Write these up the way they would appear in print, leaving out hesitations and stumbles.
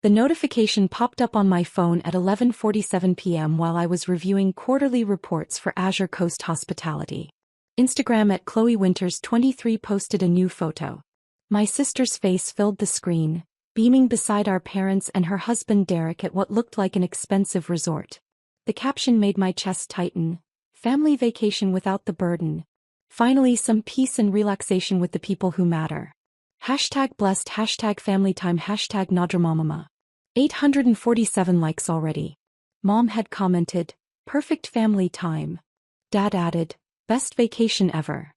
The notification popped up on my phone at 11:47 p.m. while I was reviewing quarterly reports for Azure Coast Hospitality. Instagram at Chloe Winters 23 posted a new photo. My sister's face filled the screen, beaming beside our parents and her husband Derek at what looked like an expensive resort. The caption made my chest tighten. Family vacation without the burden. Finally some peace and relaxation with the people who matter. #blessed, #familytime, #nadramamama. 847 likes already. Mom had commented, perfect family time. Dad added, best vacation ever.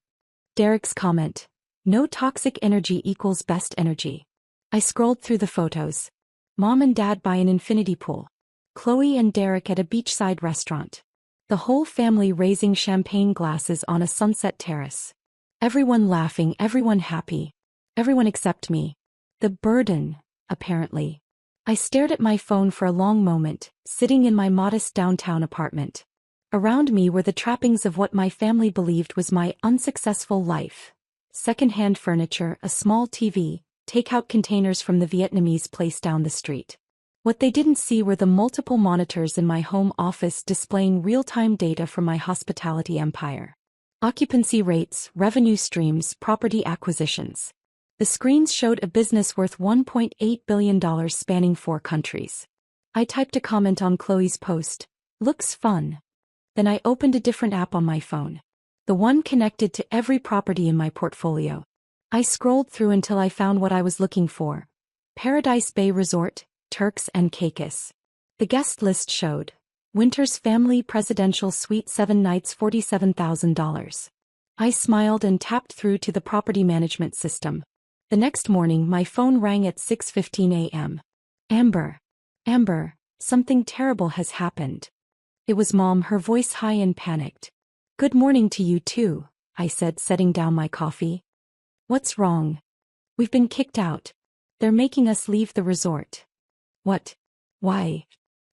Derek's comment, no toxic energy equals best energy. I scrolled through the photos. Mom and Dad by an infinity pool. Chloe and Derek at a beachside restaurant. The whole family raising champagne glasses on a sunset terrace. Everyone laughing, everyone happy. Everyone except me. The burden, apparently. I stared at my phone for a long moment, sitting in my modest downtown apartment. Around me were the trappings of what my family believed was my unsuccessful life. Second-hand furniture, a small TV, takeout containers from the Vietnamese place down the street. What they didn't see were the multiple monitors in my home office displaying real-time data from my hospitality empire. Occupancy rates, revenue streams, property acquisitions. The screens showed a business worth $1.8 billion spanning 4 countries. I typed a comment on Chloe's post. Looks fun. Then I opened a different app on my phone. The one connected to every property in my portfolio. I scrolled through until I found what I was looking for. Paradise Bay Resort, Turks and Caicos. The guest list showed. Winters Family Presidential Suite 7 nights $47,000. I smiled and tapped through to the property management system. The next morning my phone rang at 6:15 a.m. Amber, something terrible has happened. It was Mom, her voice high and panicked. Good morning to you too, I said, setting down my coffee. What's wrong? We've been kicked out. They're making us leave the resort. What? Why?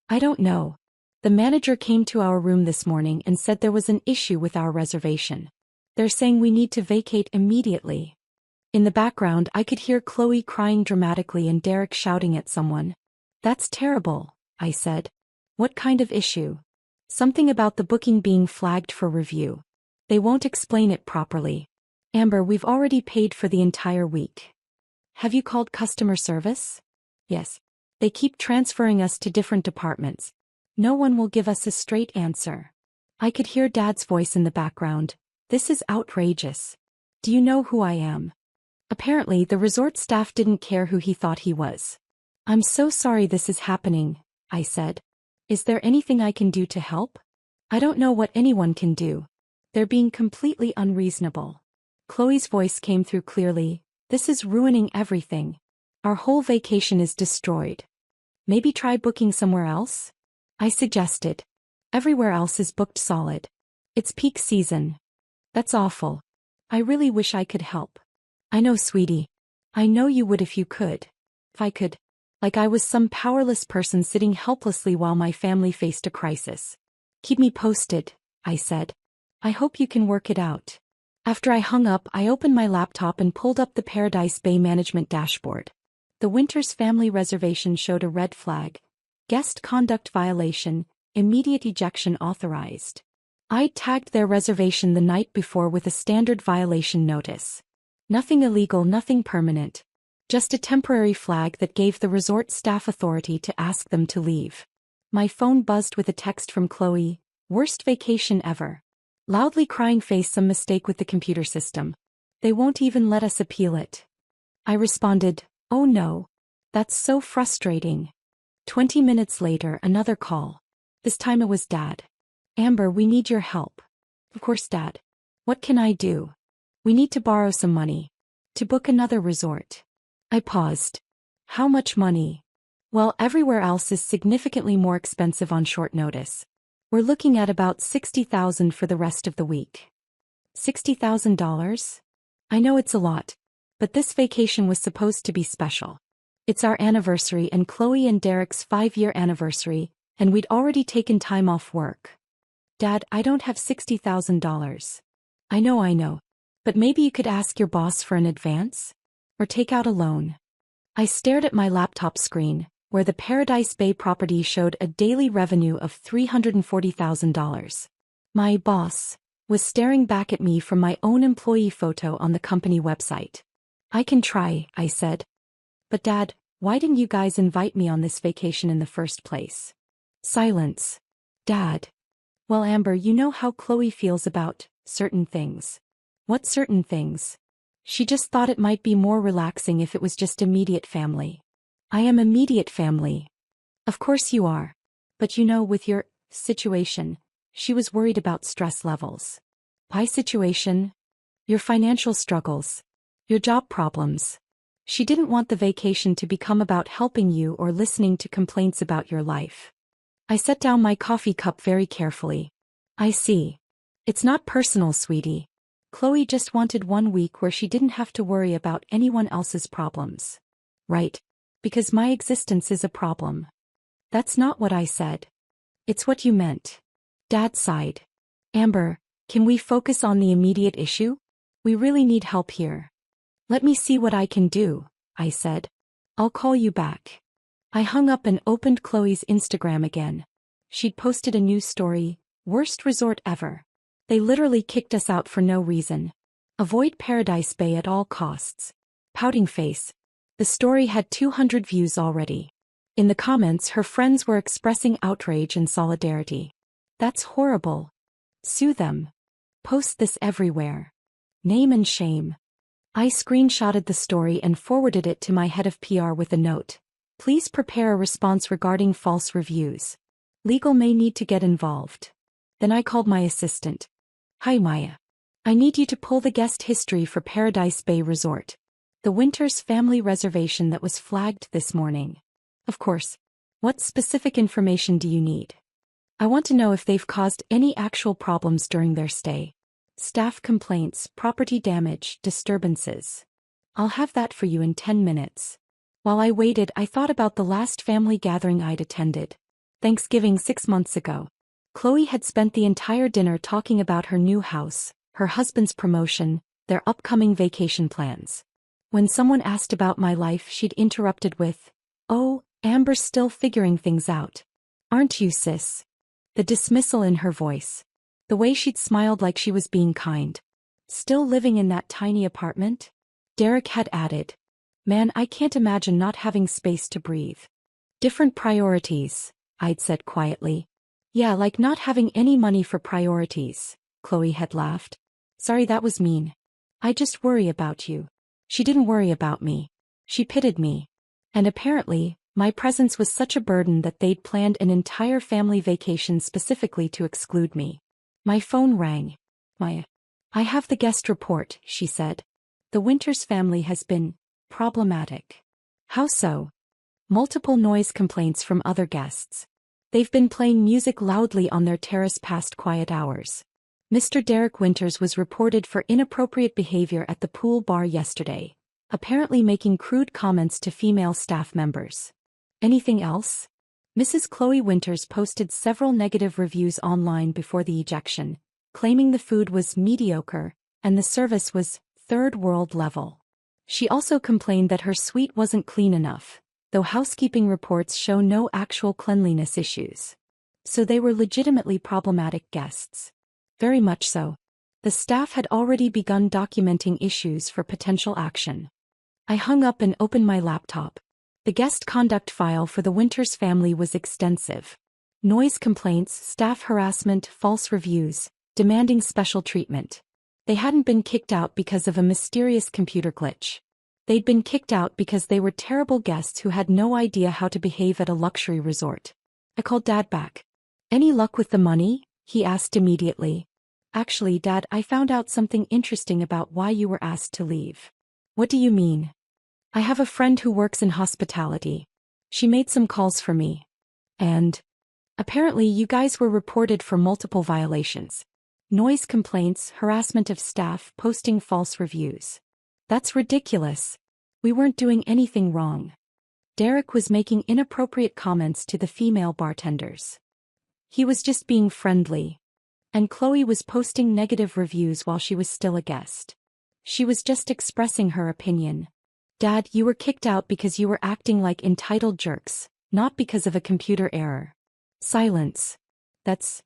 I don't know. The manager came to our room this morning and said there was an issue with our reservation. They're saying we need to vacate immediately. In the background I could hear Chloe crying dramatically and Derek shouting at someone. That's terrible, I said. What kind of issue? Something about the booking being flagged for review. They won't explain it properly. Amber, we've already paid for the entire week. Have you called customer service? Yes. They keep transferring us to different departments. No one will give us a straight answer. I could hear Dad's voice in the background. This is outrageous. Do you know who I am? Apparently the resort staff didn't care who he thought he was. I'm so sorry this is happening, I said. Is there anything I can do to help? I don't know what anyone can do. They're being completely unreasonable. Chloe's voice came through clearly. This is ruining everything. Our whole vacation is destroyed. Maybe try booking somewhere else? I suggested. Everywhere else is booked solid. It's peak season. That's awful. I really wish I could help. I know, sweetie. I know you would if you could. If I could. Like I was some powerless person sitting helplessly while my family faced a crisis. Keep me posted, I said. I hope you can work it out. After I hung up, I opened my laptop and pulled up the Paradise Bay Management dashboard. The Winters family reservation showed a red flag. Guest conduct violation, immediate ejection authorized. I'd tagged their reservation the night before with a standard violation notice. Nothing illegal, nothing permanent. Just a temporary flag that gave the resort staff authority to ask them to leave. My phone buzzed with a text from Chloe. Worst vacation ever. Loudly crying face, some mistake with the computer system. They won't even let us appeal it. I responded, oh no. That's so frustrating. 20 minutes later, another call. This time it was Dad. Amber, we need your help. Of course, Dad. What can I do? We need to borrow some money. To book another resort. I paused. How much money? Well, everywhere else is significantly more expensive on short notice. We're looking at about $60,000 for the rest of the week. $60,000? I know it's a lot. But this vacation was supposed to be special. It's our anniversary and Chloe and Derek's 5-year anniversary, and we'd already taken time off work. Dad, I don't have $60,000. I know. But maybe you could ask your boss for an advance? Or take out a loan. I stared at my laptop screen. where the Paradise Bay property showed a daily revenue of $340,000. My boss was staring back at me from my own employee photo on the company website. I can try, I said. But Dad, why didn't you guys invite me on this vacation in the first place? Silence. Dad. Well, Amber, you know how Chloe feels about certain things. What certain things? She just thought it might be more relaxing if it was just immediate family. I am immediate family. Of course you are. But you know, with your situation, she was worried about stress levels. My situation? Your financial struggles. Your job problems. She didn't want the vacation to become about helping you or listening to complaints about your life. I set down my coffee cup very carefully. I see. It's not personal, sweetie. Chloe just wanted 1 week where she didn't have to worry about anyone else's problems. Right. Because my existence is a problem. That's not what I said. It's what you meant. Dad sighed. Amber, can we focus on the immediate issue? We really need help here. Let me see what I can do, I said. I'll call you back. I hung up and opened Chloe's Instagram again. She'd posted a new story, worst resort ever. They literally kicked us out for no reason. Avoid Paradise Bay at all costs. Pouting face. The story had 200 views already. In the comments, her friends were expressing outrage and solidarity. That's horrible. Sue them. Post this everywhere. Name and shame. I screenshotted the story and forwarded it to my head of PR with a note. Please prepare a response regarding false reviews. Legal may need to get involved. Then I called my assistant. Hi Maya. I need you to pull the guest history for Paradise Bay Resort. The Winters family reservation that was flagged this morning. Of course. What specific information do you need? I want to know if they've caused any actual problems during their stay. Staff complaints, property damage, disturbances. I'll have that for you in 10 minutes. While I waited, I thought about the last family gathering I'd attended. Thanksgiving 6 months ago. Chloe had spent the entire dinner talking about her new house, her husband's promotion, their upcoming vacation plans. When someone asked about my life, she'd interrupted with, "Oh, Amber's still figuring things out. Aren't you, sis?" The dismissal in her voice. The way she'd smiled like she was being kind. Still living in that tiny apartment? Derek had added. Man, I can't imagine not having space to breathe. Different priorities, I'd said quietly. Yeah, like not having any money for priorities, Chloe had laughed. Sorry, that was mean. I just worry about you. She didn't worry about me. She pitied me. And apparently, my presence was such a burden that they'd planned an entire family vacation specifically to exclude me. My phone rang. Maya. I have the guest report, she said. The Winters family has been problematic. How so? Multiple noise complaints from other guests. They've been playing music loudly on their terrace past quiet hours. Mr. Derek Winters was reported for inappropriate behavior at the pool bar yesterday, apparently making crude comments to female staff members. Anything else? Mrs. Chloe Winters posted several negative reviews online before the ejection, claiming the food was mediocre and the service was third world level. She also complained that her suite wasn't clean enough, though housekeeping reports show no actual cleanliness issues. So they were legitimately problematic guests. Very much so. The staff had already begun documenting issues for potential action. I hung up and opened my laptop. The guest conduct file for the Winters family was extensive. Noise complaints, staff harassment, false reviews, demanding special treatment. They hadn't been kicked out because of a mysterious computer glitch. They'd been kicked out because they were terrible guests who had no idea how to behave at a luxury resort. I called Dad back. Any luck with the money? He asked immediately. Actually, Dad, I found out something interesting about why you were asked to leave. What do you mean? I have a friend who works in hospitality. She made some calls for me. And apparently you guys were reported for multiple violations. Noise complaints, harassment of staff, posting false reviews. That's ridiculous. We weren't doing anything wrong. Derek was making inappropriate comments to the female bartenders. He was just being friendly. And Chloe was posting negative reviews while she was still a guest. She was just expressing her opinion. Dad, you were kicked out because you were acting like entitled jerks, Not because of a computer error. Silence. That's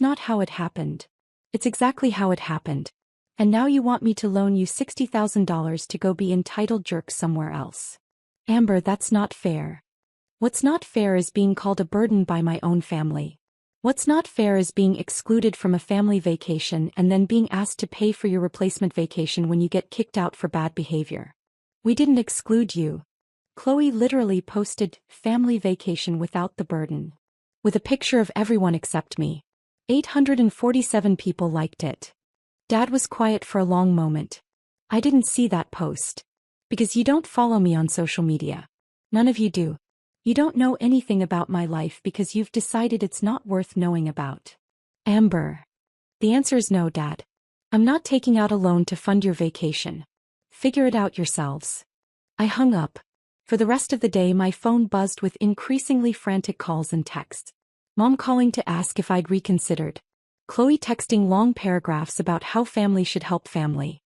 not how it happened. It's exactly how it happened. And now you want me to loan you $60,000 to go be entitled jerk somewhere else. Amber, that's not fair. What's not fair is being called a burden by my own family. What's not fair is being excluded from a family vacation and then being asked to pay for your replacement vacation when you get kicked out for bad behavior. We didn't exclude you. Chloe literally posted family vacation without the burden. With a picture of everyone except me. 847 people liked it. Dad was quiet for a long moment. I didn't see that post. Because you don't follow me on social media. None of you do. You don't know anything about my life because you've decided it's not worth knowing about. Amber. The answer is no, Dad. I'm not taking out a loan to fund your vacation. Figure it out yourselves. I hung up. For the rest of the day my phone buzzed with increasingly frantic calls and texts. Mom calling to ask if I'd reconsidered. Chloe texting long paragraphs about how family should help family.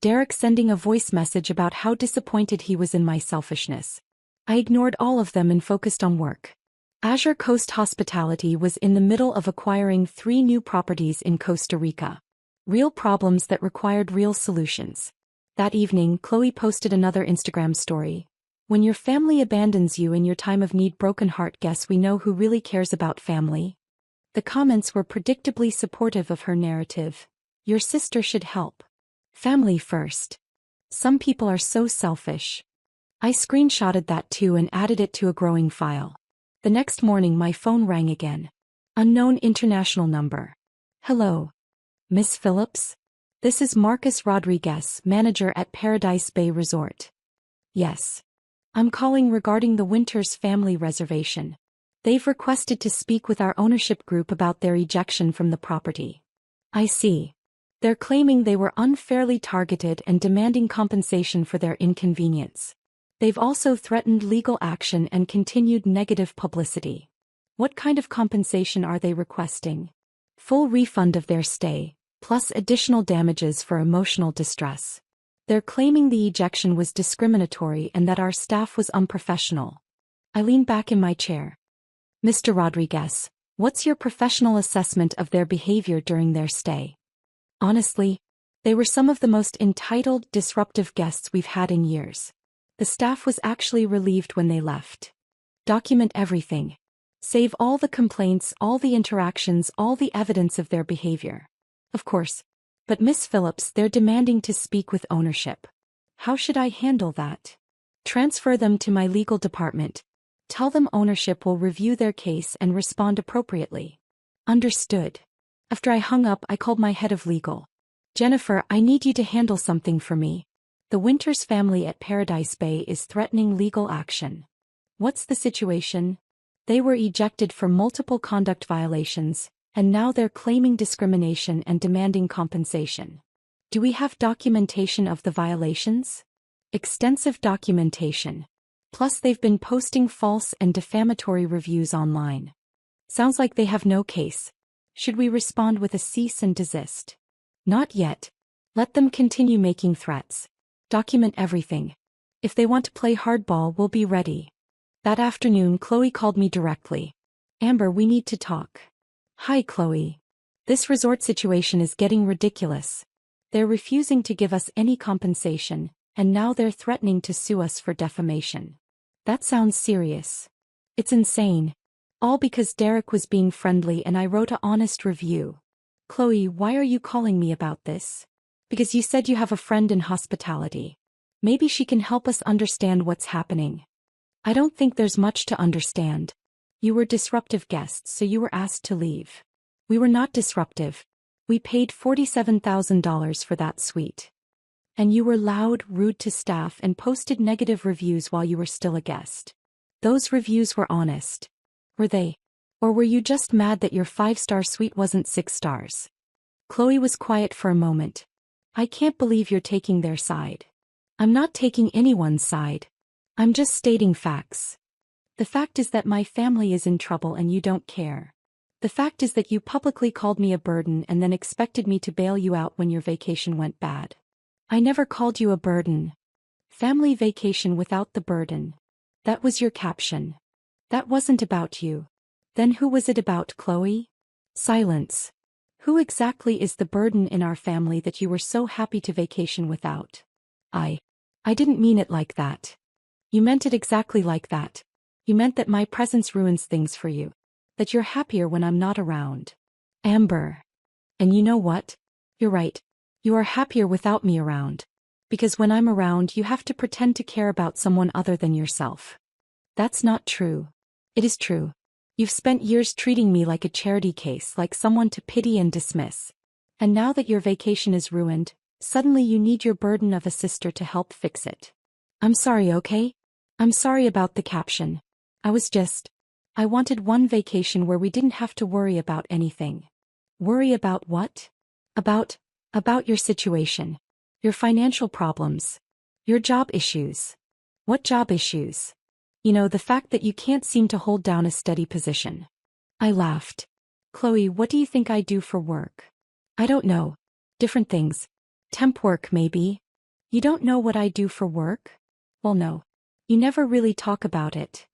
Derek sending a voice message about how disappointed he was in my selfishness. I ignored all of them and focused on work. Azure Coast Hospitality was in the middle of acquiring 3 new properties in Costa Rica. Real problems that required real solutions. That evening, Chloe posted another Instagram story. When your family abandons you in your time of need, broken heart, guess we know who really cares about family? The comments were predictably supportive of her narrative. Your sister should help. Family first. Some people are so selfish. I screenshotted that too and added it to a growing file. The next morning my phone rang again. Unknown international number. Hello. Miss Phillips? This is Marcus Rodriguez, manager at Paradise Bay Resort. Yes. I'm calling regarding the Winters family reservation. They've requested to speak with our ownership group about their ejection from the property. I see. They're claiming they were unfairly targeted and demanding compensation for their inconvenience. They've also threatened legal action and continued negative publicity. What kind of compensation are they requesting? Full refund of their stay, plus additional damages for emotional distress. They're claiming the ejection was discriminatory and that our staff was unprofessional. I lean back in my chair. Mr. Rodriguez, what's your professional assessment of their behavior during their stay? Honestly, they were some of the most entitled, disruptive guests we've had in years. The staff was actually relieved when they left. Document everything. Save all the complaints, all the interactions, all the evidence of their behavior. Of course. But Miss Phillips, they're demanding to speak with ownership. How should I handle that? Transfer them to my legal department. Tell them ownership will review their case and respond appropriately. Understood. After I hung up, I called my head of legal. Jennifer, I need you to handle something for me. The Winters family at Paradise Bay is threatening legal action. What's the situation? They were ejected for multiple conduct violations, and now they're claiming discrimination and demanding compensation. Do we have documentation of the violations? Extensive documentation. Plus they've been posting false and defamatory reviews online. Sounds like they have no case. Should we respond with a cease and desist? Not yet. Let them continue making threats. Document everything. If they want to play hardball, we'll be ready. That afternoon, Chloe called me directly. Amber, we need to talk. Hi, Chloe. This resort situation is getting ridiculous. They're refusing to give us any compensation, and now they're threatening to sue us for defamation. That sounds serious. It's insane. All because Derek was being friendly and I wrote an honest review. Chloe, why are you calling me about this? Because you said you have a friend in hospitality. Maybe she can help us understand what's happening. I don't think there's much to understand. You were disruptive guests, so you were asked to leave. We were not disruptive. We paid $47,000 for that suite. And you were loud, rude to staff and posted negative reviews while you were still a guest. Those reviews were honest. Were they? Or were you just mad that your 5-star suite wasn't 6 stars? Chloe was quiet for a moment. I can't believe you're taking their side. I'm not taking anyone's side. I'm just stating facts. The fact is that my family is in trouble and you don't care. The fact is that you publicly called me a burden and then expected me to bail you out when your vacation went bad. I never called you a burden. Family vacation without the burden. That was your caption. That wasn't about you. Then who was it about, Chloe? Silence. Who exactly is the burden in our family that you were so happy to vacation without? I. I didn't mean it like that. You meant it exactly like that. You meant that my presence ruins things for you. That you're happier when I'm not around. Amber. And you know what? You're right. You are happier without me around. Because when I'm around, you have to pretend to care about someone other than yourself. That's not true. It is true. You've spent years treating me like a charity case, like someone to pity and dismiss. And now that your vacation is ruined, suddenly you need your burden of a sister to help fix it. I'm sorry, okay? I'm sorry about the caption. I wanted one vacation where we didn't have to worry about anything. Worry about what? About your situation. Your financial problems. Your job issues. What job issues? You know, the fact that you can't seem to hold down a steady position. I laughed. Chloe, what do you think I do for work? I don't know. Different things. Temp work, maybe. You don't know what I do for work? Well, no. You never really talk about it.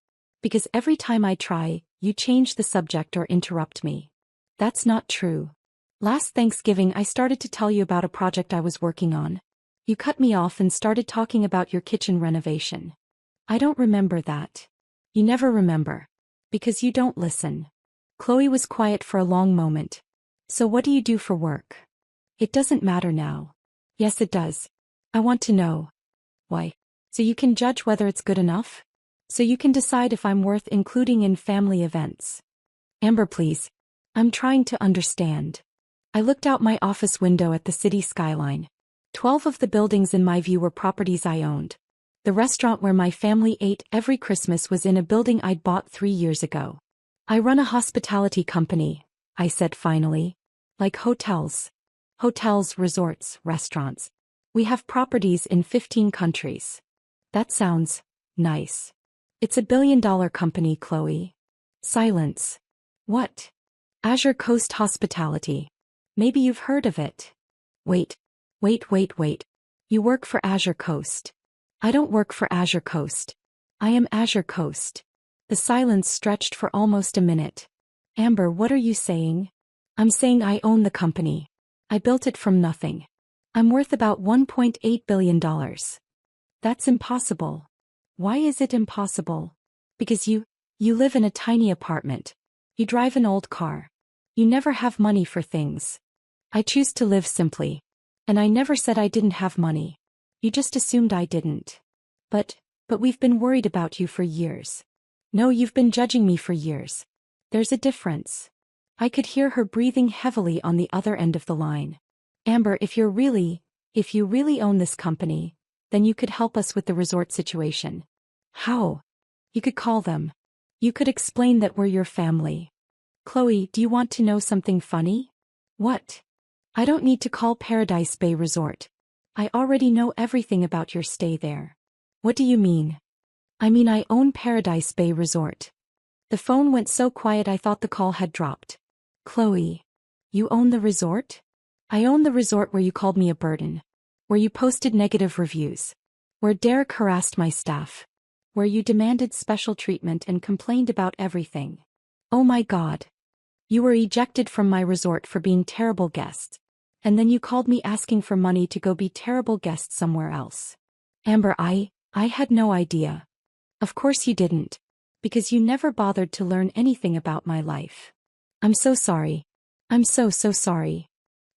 Because every time I try, you change the subject or interrupt me. That's not true. Last Thanksgiving I started to tell you about a project I was working on. You cut me off and started talking about your kitchen renovation. I don't remember that. You never remember. Because you don't listen. Chloe was quiet for a long moment. So what do you do for work? It doesn't matter now. Yes, it does. I want to know. Why? So you can judge whether it's good enough? So you can decide if I'm worth including in family events. Amber, please. I'm trying to understand. I looked out my office window at the city skyline. 12 of the buildings in my view were properties I owned. The restaurant where my family ate every Christmas was in a building I'd bought 3 years ago. I run a hospitality company, I said finally. Like hotels. Hotels, resorts, restaurants. We have properties in 15 countries. That sounds nice. It's a billion-dollar company, Chloe. Silence. What? Azure Coast Hospitality. Maybe you've heard of it. Wait. You work for Azure Coast. I don't work for Azure Coast. I am Azure Coast. The silence stretched for almost a minute. Amber, what are you saying? I'm saying I own the company. I built it from nothing. I'm worth about $1.8 billion. That's impossible. Why is it impossible? Because you live in a tiny apartment. You drive an old car. You never have money for things. I choose to live simply. And I never said I didn't have money. You just assumed I didn't. But we've been worried about you for years. No, you've been judging me for years. There's a difference. I could hear her breathing heavily on the other end of the line. Amber, if you really own this company, then you could help us with the resort situation. How? You could call them. You could explain that we're your family. Chloe, do you want to know something funny? What? I don't need to call Paradise Bay Resort. I already know everything about your stay there. What do you mean? I mean I own Paradise Bay Resort. The phone went so quiet I thought the call had dropped. Chloe. You own the resort? I own the resort where you called me a burden. Where you posted negative reviews. Where Derek harassed my staff. Where you demanded special treatment and complained about everything. Oh my God. You were ejected from my resort for being terrible guests. And then you called me asking for money to go be terrible guests somewhere else. Amber, I had no idea. Of course you didn't. Because you never bothered to learn anything about my life. I'm so sorry. I'm so sorry.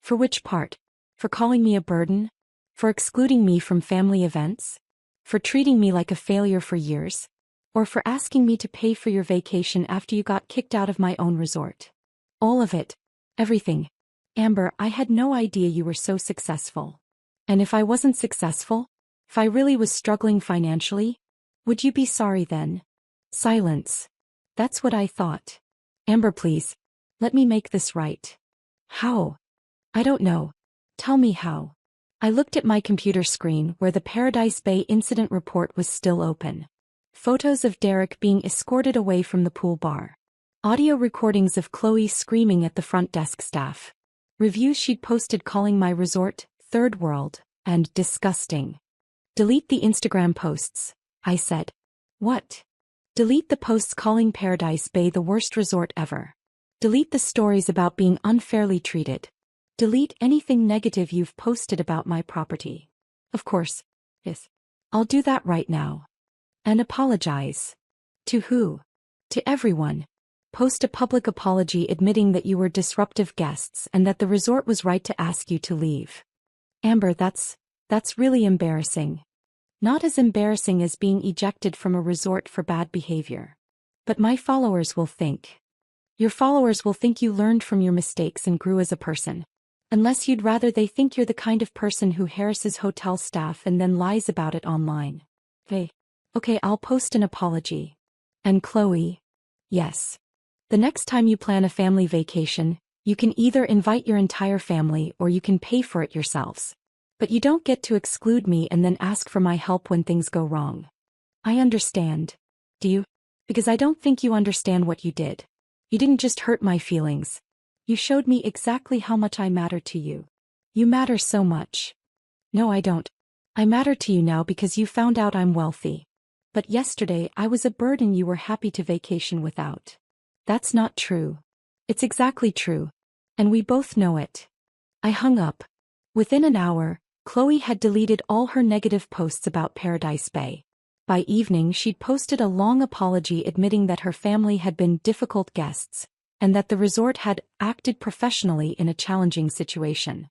For which part? For calling me a burden? For excluding me from family events? For treating me like a failure for years? Or for asking me to pay for your vacation after you got kicked out of my own resort? All of it. Everything. Amber, I had no idea you were so successful. And if I wasn't successful? If I really was struggling financially? Would you be sorry then? Silence. That's what I thought. Amber, please. Let me make this right. How? I don't know. Tell me how. I looked at my computer screen where the Paradise Bay incident report was still open. Photos of Derek being escorted away from the pool bar. Audio recordings of Chloe screaming at the front desk staff. Reviews she'd posted calling my resort third world and disgusting. Delete the Instagram posts, I said. What? Delete the posts calling Paradise Bay the worst resort ever. Delete the stories about being unfairly treated. Delete anything negative you've posted about my property. Of course. Yes. I'll do that right now. And apologize. To who? To everyone. Post a public apology admitting that you were disruptive guests and that the resort was right to ask you to leave. Amber, that's really embarrassing. Not as embarrassing as being ejected from a resort for bad behavior. But my followers will think. Your followers will think you learned from your mistakes and grew as a person. Unless you'd rather they think you're the kind of person who harasses hotel staff and then lies about it online. Okay, I'll post an apology. And Chloe? Yes. The next time you plan a family vacation, you can either invite your entire family or you can pay for it yourselves. But you don't get to exclude me and then ask for my help when things go wrong. I understand. Do you? Because I don't think you understand what you did. You didn't just hurt my feelings. You showed me exactly how much I matter to you. You matter so much. No, I don't. I matter to you now because you found out I'm wealthy. But yesterday I was a burden you were happy to vacation without. That's not true. It's exactly true. And we both know it. I hung up. Within an hour, Chloe had deleted all her negative posts about Paradise Bay. By evening she'd posted a long apology admitting that her family had been difficult guests, and that the resort had acted professionally in a challenging situation.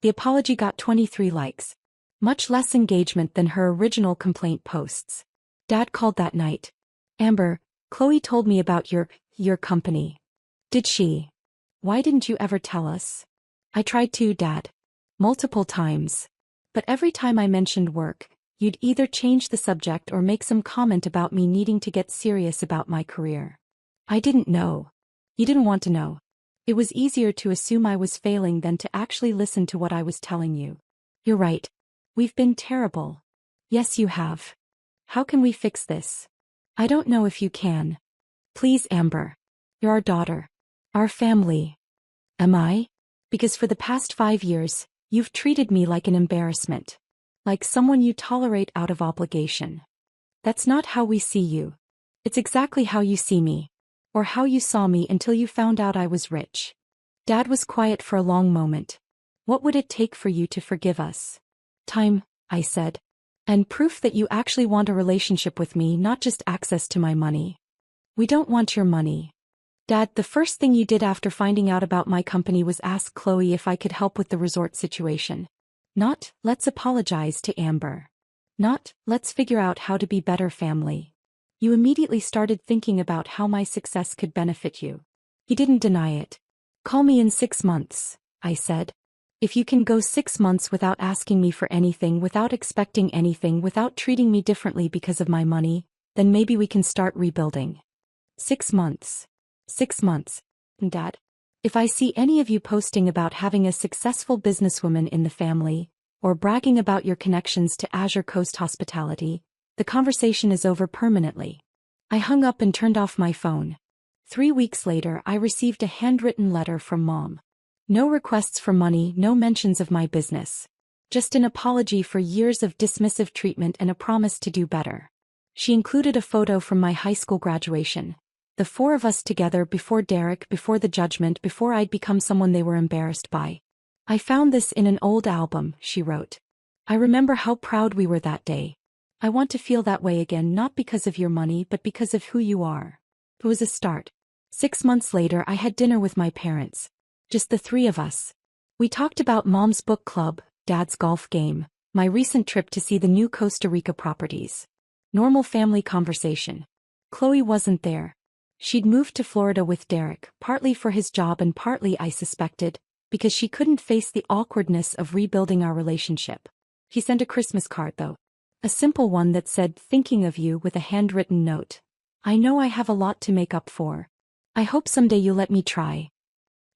The apology got 23 likes. Much less engagement than her original complaint posts. Dad called that night. Amber, Chloe told me about your company. Did she? Why didn't you ever tell us? I tried to, Dad. Multiple times. But every time I mentioned work, you'd either change the subject or make some comment about me needing to get serious about my career. I didn't know. You didn't want to know. It was easier to assume I was failing than to actually listen to what I was telling you. You're right. We've been terrible. Yes, you have. How can we fix this? I don't know if you can. Please, Amber. You're our daughter. Our family. Am I? Because for the past 5 years, you've treated me like an embarrassment. Like someone you tolerate out of obligation. That's not how we see you. It's exactly how you see me. Or how you saw me until you found out I was rich. Dad was quiet for a long moment. What would it take for you to forgive us? Time, I said. And proof that you actually want a relationship with me, not just access to my money. We don't want your money. Dad, the first thing you did after finding out about my company was ask Chloe if I could help with the resort situation. Not, let's apologize to Amber. Not, let's figure out how to be better family. You immediately started thinking about how my success could benefit you. He didn't deny it. Call me in 6 months, I said. If you can go 6 months without asking me for anything, without expecting anything, without treating me differently because of my money, then maybe we can start rebuilding. 6 months. 6 months. Dad, if I see any of you posting about having a successful businesswoman in the family, or bragging about your connections to Azure Coast Hospitality, the conversation is over permanently. I hung up and turned off my phone. 3 weeks later, I received a handwritten letter from Mom. No requests for money, no mentions of my business. Just an apology for years of dismissive treatment and a promise to do better. She included a photo from my high school graduation. The 4 of us together before Derek, before the judgment, before I'd become someone they were embarrassed by. I found this in an old album, she wrote. I remember how proud we were that day. I want to feel that way again, not because of your money but because of who you are. It was a start. 6 months later I had dinner with my parents. Just the 3 of us. We talked about Mom's book club, Dad's golf game, my recent trip to see the new Costa Rica properties. Normal family conversation. Chloe wasn't there. She'd moved to Florida with Derek, partly for his job and partly, I suspected, because she couldn't face the awkwardness of rebuilding our relationship. He sent a Christmas card though. A simple one that said, "Thinking of you," with a handwritten note. I know I have a lot to make up for. I hope someday you'll let me try.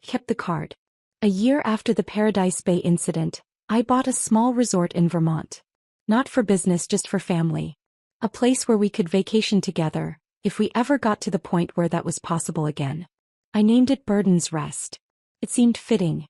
Kept the card. A year after the Paradise Bay incident, I bought a small resort in Vermont. Not for business, just for family. A place where we could vacation together, if we ever got to the point where that was possible again. I named it Burden's Rest. It seemed fitting.